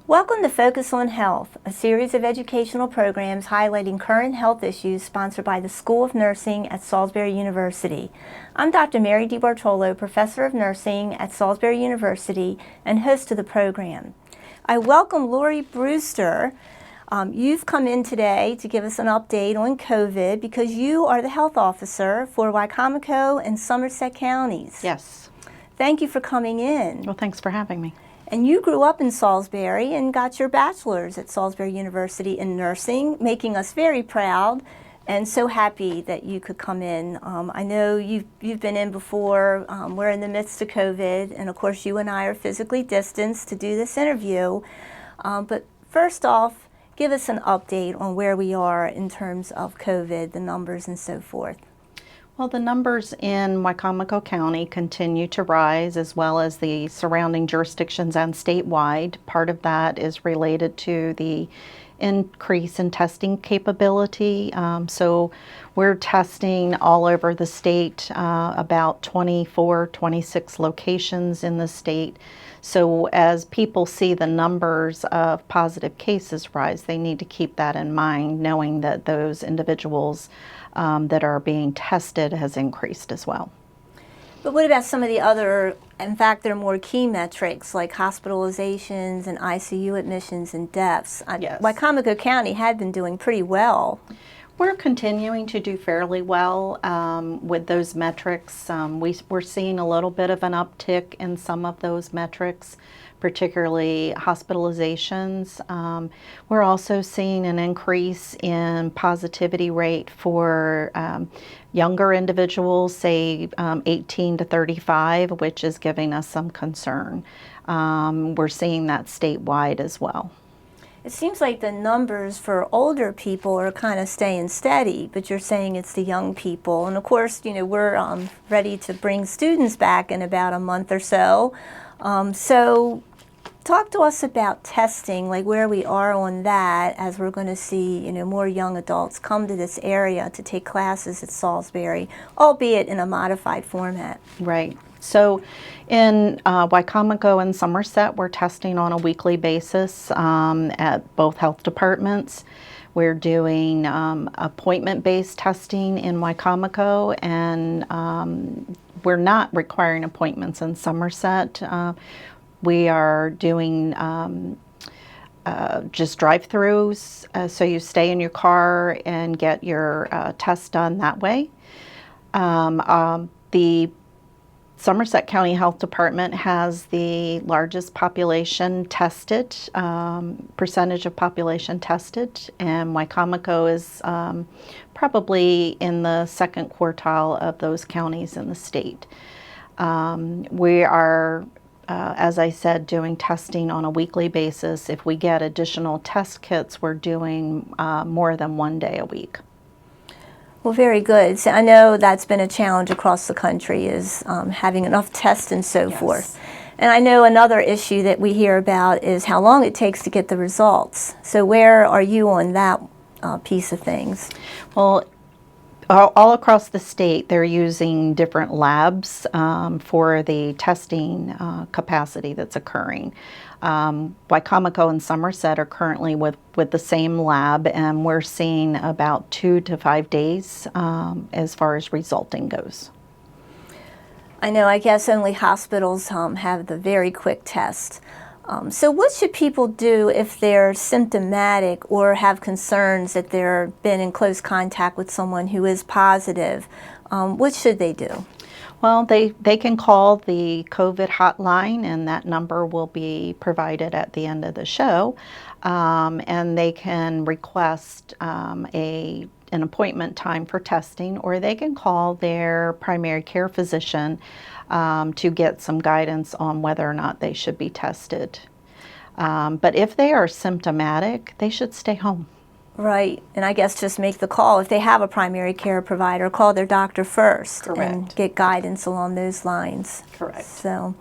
Welcome to Focus on Health, a series of educational programs highlighting current health issues sponsored by the School of Nursing at Salisbury University. I'm Dr. Mary DiBartolo, Professor of Nursing at Salisbury University and host of the program. I welcome Lori Brewster. You've come in today to give us an update on COVID because you are the health officer for Wicomico and Somerset counties. Yes. Thank you for coming in. Well, thanks for having me. And you grew up in Salisbury and got your bachelor's at Salisbury University in nursing, making us very proud and so happy that you could come in. I know you've been in before. We're in the midst of COVID, and of course you and I are physically distanced to do this interview. But first off, give us an update on where we are in terms of COVID, the numbers and so forth. Well, the numbers in Wicomico County continue to rise, as well as the surrounding jurisdictions and statewide. Part of that is related to the increase in testing capability. So we're testing all over the state, about 24, 26 locations in the state. So as people see the numbers of positive cases rise, they need to keep that in mind, knowing that those individuals that are being tested has increased as well. But what about some of the other, in fact, there are more key metrics like hospitalizations and ICU admissions and deaths? Yes. Wicomico County had been doing pretty well. We're continuing to do fairly well with those metrics. We're seeing a little bit of an uptick in some of those metrics, particularly hospitalizations. We're also seeing an increase in positivity rate for younger individuals, say 18 to 35, which is giving us some concern. We're seeing that statewide as well. It seems like the numbers for older people are kind of staying steady, but you're saying it's the young people. And of course, you know, we're ready to bring students back in about a month or so. So talk to us about testing, like where we are on that, as we're going to see, you know, more young adults come to this area to take classes at Salisbury, albeit in a modified format. Right. So in Wicomico and Somerset, we're testing on a weekly basis at both health departments. We're doing appointment-based testing in Wicomico, and we're not requiring appointments in Somerset. We are doing just drive-throughs, so you stay in your car and get your test done that way. The Somerset County Health Department has the largest population tested, percentage of population tested, and Wicomico is probably in the second quartile of those counties in the state. We are, as I said, doing testing on a weekly basis. If we get additional test kits, we're doing more than one day a week. Well, very good. So I know that's been a challenge across the country, is having enough tests and so forth. And I know another issue that we hear about is how long it takes to get the results. So where are you on that piece of things? Well, all across the state, they're using different labs for the testing capacity that's occurring. Wicomico and Somerset are currently with the same lab, and we're seeing about 2 to 5 days as far as resulting goes. I know, I guess only hospitals have the very quick test. So what should people do if they're symptomatic or have concerns that they've been in close contact with someone who is positive? What should they do? Well, they can call the COVID hotline, and that number will be provided at the end of the show. And they can request an appointment time for testing, or they can call their primary care physician to get some guidance on whether or not they should be tested. But if they are symptomatic, they should stay home. Right, and I guess just make the call. If they have a primary care provider, call their doctor first. Correct. And get guidance along those lines. Correct. So,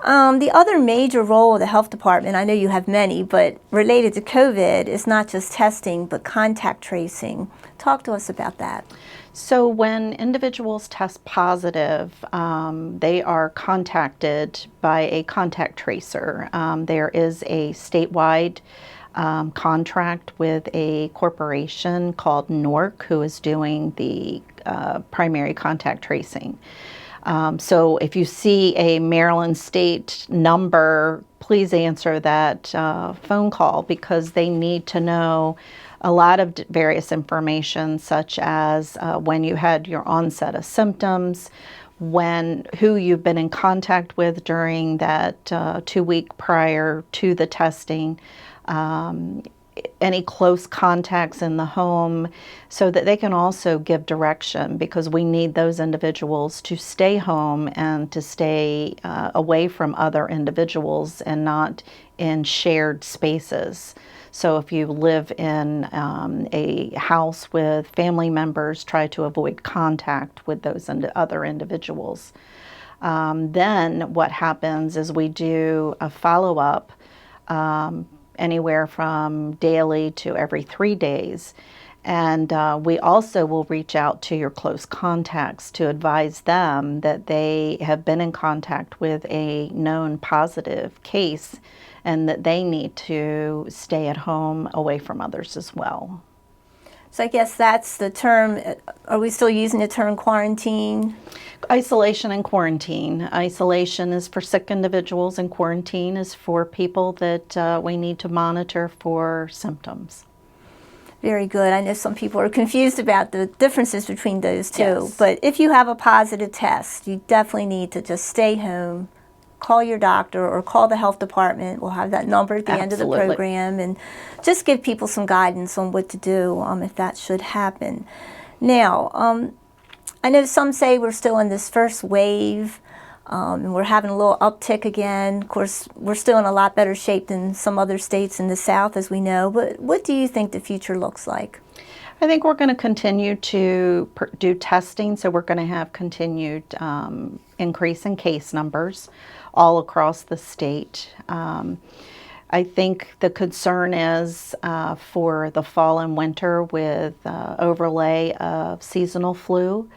The other major role of the health department, I know you have many, but related to COVID, is not just testing, but contact tracing. Talk to us about that. So when individuals test positive, they are contacted by a contact tracer. There is a statewide contract with a corporation called NORC who is doing the primary contact tracing. So if you see a Maryland state number, please answer that phone call, because they need to know a lot of various information, such as when you had your onset of symptoms, who you've been in contact with during that 2 week prior to the testing, any close contacts in the home, so that they can also give direction, because we need those individuals to stay home and to stay away from other individuals and not in shared spaces. So if you live in a house with family members, try to avoid contact with those other individuals. Then what happens is we do a follow-up anywhere from daily to every 3 days. And we also will reach out to your close contacts to advise them that they have been in contact with a known positive case and that they need to stay at home away from others as well. So I guess that's the term. Are we still using the term quarantine? Isolation and quarantine. Isolation is for sick individuals, and quarantine is for people that we need to monitor for symptoms. Very good. I know some people are confused about the differences between those two. Yes. But if you have a positive test, you definitely need to just stay home, call your doctor or call the health department. We'll have that number at the end of the Absolutely. program, and just give people some guidance on what to do if that should happen. Now, I know some say we're still in this first wave, and we're having a little uptick again. Of course, we're still in a lot better shape than some other states in the South, as we know, but what do you think the future looks like? I think we're going to continue to do testing, so we're going to have continued increase in case numbers all across the state. I think the concern is for the fall and winter with overlay of seasonal flu.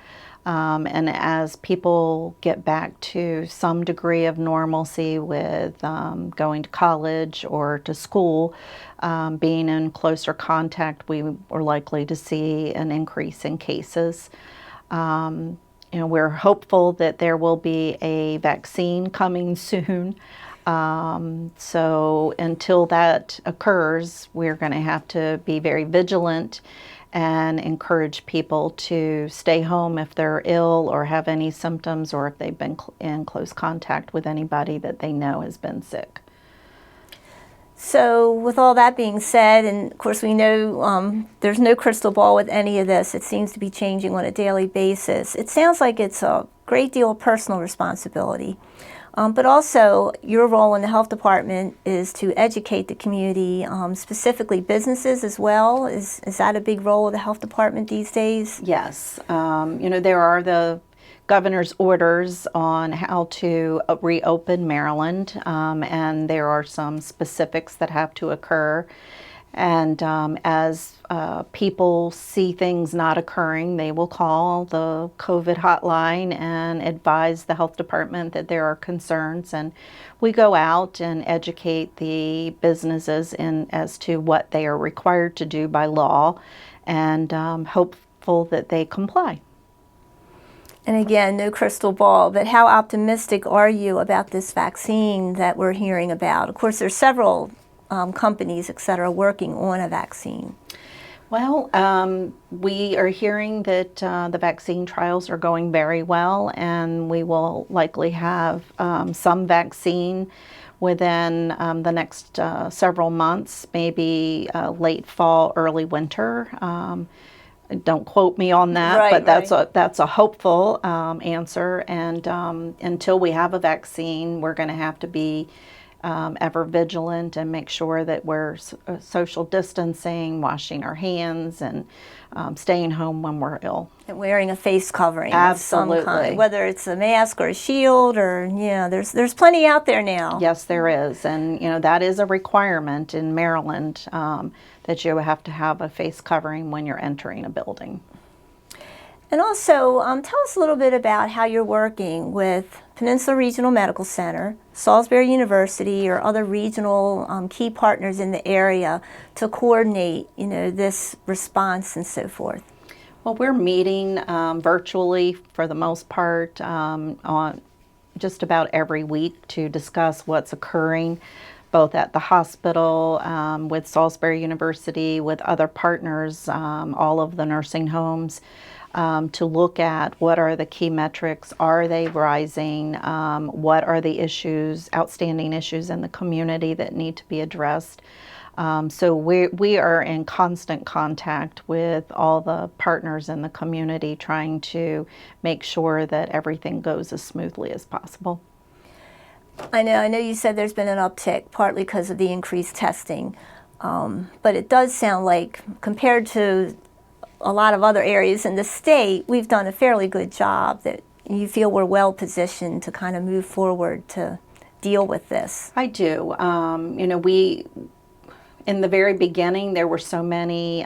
And as people get back to some degree of normalcy with going to college or to school, being in closer contact, we are likely to see an increase in cases. We're hopeful that there will be a vaccine coming soon. So until that occurs, we're going to have to be very vigilant and encourage people to stay home if they're ill or have any symptoms, or if they've been in close contact with anybody that they know has been sick. So with all that being said, and of course we know there's no crystal ball with any of this, it seems to be changing on a daily basis. It sounds like it's a great deal of personal responsibility. But also, your role in the health department is to educate the community, specifically businesses as well. Is that a big role of the health department these days? Yes. There are the governor's orders on how to reopen Maryland, and there are some specifics that have to occur. And as people see things not occurring, they will call the COVID hotline and advise the health department that there are concerns. And we go out and educate the businesses as to what they are required to do by law, and hopeful that they comply. And again, no crystal ball, but how optimistic are you about this vaccine that we're hearing about? Of course, there's several companies, et cetera, working on a vaccine. Well, we are hearing that the vaccine trials are going very well, and we will likely have some vaccine within the next several months, maybe late fall, early winter. Don't quote me on that, Right, but that's a hopeful answer. And until we have a vaccine, we're going to have to be ever vigilant and make sure that we're social distancing, washing our hands, and staying home when we're ill. And wearing a face covering Absolutely. of some kind, whether it's a mask or a shield, or there's plenty out there now. Yes, there is, and that is a requirement in Maryland, that you have to have a face covering when you're entering a building. And also, tell us a little bit about how you're working with Peninsula Regional Medical Center, Salisbury University, or other regional key partners in the area to coordinate, this response and so forth. Well, we're meeting virtually for the most part on just about every week to discuss what's occurring both at the hospital, with Salisbury University, with other partners, all of the nursing homes, to look at what are the key metrics, are they rising, what are the issues, outstanding issues in the community that need to be addressed. So we are in constant contact with all the partners in the community, trying to make sure that everything goes as smoothly as possible. I know you said there's been an uptick, partly because of the increased testing, but it does sound like, compared to a lot of other areas in the state, we've done a fairly good job, that you feel we're well positioned to kind of move forward to deal with this. I do. In the very beginning, there were so many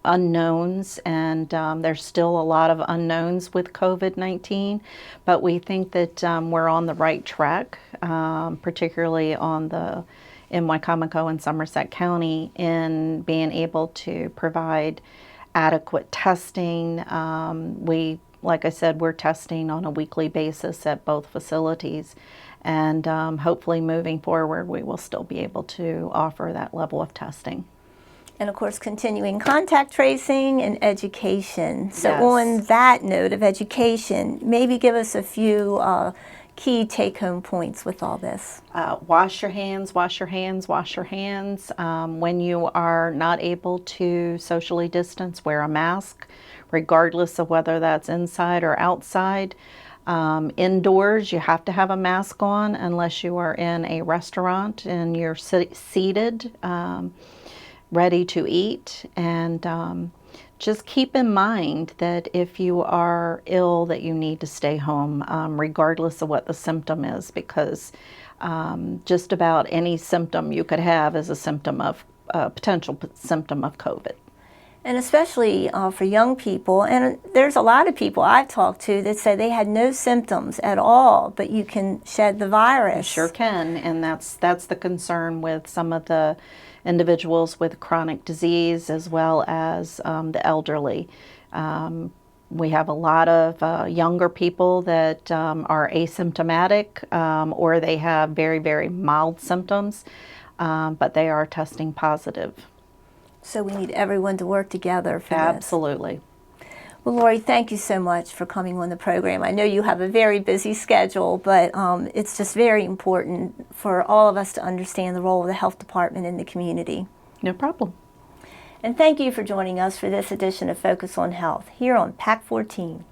unknowns, and there's still a lot of unknowns with COVID-19, but we think that we're on the right track, particularly in Wicomico and Somerset County, in being able to provide adequate testing. Like I said, we're testing on a weekly basis at both facilities, and hopefully moving forward we will still be able to offer that level of testing. And of course, continuing contact tracing and education. So Yes. On that note of education, maybe give us a few key take-home points with all this. Wash your hands, wash your hands, wash your hands. When you are not able to socially distance, wear a mask, regardless of whether that's inside or outside. Indoors, you have to have a mask on unless you are in a restaurant and you're seated, ready to eat. And just keep in mind that if you are ill, that you need to stay home, regardless of what the symptom is, because just about any symptom you could have is a symptom of potential symptom of COVID. And especially for young people, and there's a lot of people I've talked to that say they had no symptoms at all, but you can shed the virus. You sure can, and that's the concern with some of the individuals with chronic disease, as well as the elderly. We have a lot of younger people that are asymptomatic, or they have very, very mild symptoms, but they are testing positive. So we need everyone to work together for this. Absolutely. Well, Lori, thank you so much for coming on the program. I know you have a very busy schedule, but it's just very important for all of us to understand the role of the health department in the community. No problem. And thank you for joining us for this edition of Focus on Health here on PAC 14.